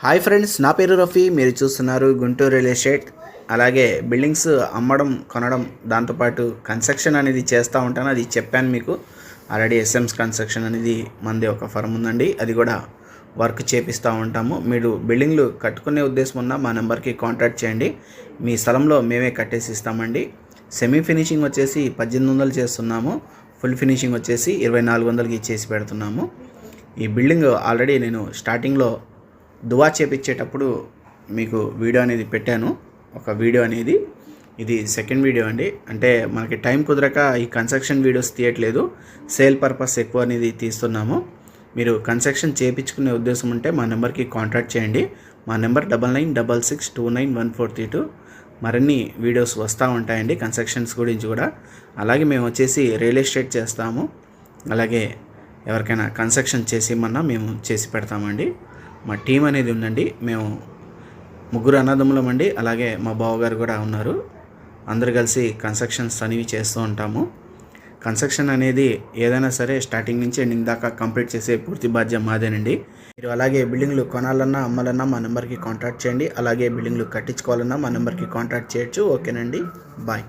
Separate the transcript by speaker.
Speaker 1: Hi friends, నా పేరు రఫీ. మీరు చూస్తున్నారు గుంటూరు రియల్ ఎస్టేట్. అలాగే బిల్డింగ్స్ అమ్మడం, కొనడం, దాంతోపాటు కన్స్ట్రక్షన్ అనేది చేస్తూ ఉంటాను. అది చెప్పాను మీకు ఆల్రెడీ. ఎస్ఎంస్ కన్స్ట్రక్షన్ అనేది మనది ఒక ఫర్మ్ ఉందండి. అది కూడా వర్క్ చేపిస్తూ ఉంటాము. మీరు బిల్డింగ్లు కట్టుకునే ఉద్దేశం ఉన్న మా నెంబర్కి కాంటాక్ట్ చేయండి. మీ స్థలంలో మేమే కట్టేసి ఇస్తామండి. సెమీ ఫినిషింగ్ వచ్చేసి 1800 చేస్తున్నాము. ఫుల్ ఫినిషింగ్ వచ్చేసి 2400కి ఇచ్చేసి పెడుతున్నాము. ఈ బిల్డింగ్ ఆల్రెడీ నేను స్టార్టింగ్లో దువా చేపించేటప్పుడు మీకు వీడియో అనేది పెట్టాను. ఒక వీడియో అనేది ఇది సెకండ్ వీడియో అండి. అంటే మనకి టైం కుదరక ఈ కన్స్ట్రక్షన్ వీడియోస్ తీయట్లేదు. సేల్ పర్పస్ ఎక్కువ అనేది తీస్తున్నాము. మీరు కన్స్ట్రక్షన్ చేయించుకునే ఉద్దేశం ఉంటే మా నెంబర్కి కాంటాక్ట్ చేయండి. మా నెంబర్ 9966291432. మరిన్ని వీడియోస్ వస్తూ ఉంటాయండి కన్స్ట్రక్షన్స్ గురించి కూడా. అలాగే మేము వచ్చేసి రియల్ ఎస్టేట్ చేస్తాము. అలాగే ఎవరికైనా కన్స్ట్రక్షన్ చేసేమన్నా మేము చేసి పెడతామండి. మా టీం అనేది ఉందండి. మేము ముగ్గురు అన్నదమ్ములం అండి. అలాగే మా బావగారు కూడా ఉన్నారు. అందరు కలిసి కన్స్ట్రక్షన్స్ అనేవి చేస్తూ ఉంటాము. కన్స్ట్రక్షన్ అనేది ఏదైనా సరే స్టార్టింగ్ నుంచి ఎండింగ్ దాకా కంప్లీట్ చేసే పూర్తి బాధ్యత మాదేనండి. మీరు అలాగే బిల్డింగ్లు కొనాలన్నా, అమ్మాలన్నా మా నెంబర్కి కాంటాక్ట్ చేయండి. అలాగే బిల్డింగ్లు కట్టించుకోవాలన్నా మా నెంబర్కి కాంటాక్ట్ చేయొచ్చు. ఓకేనండి, బాయ్.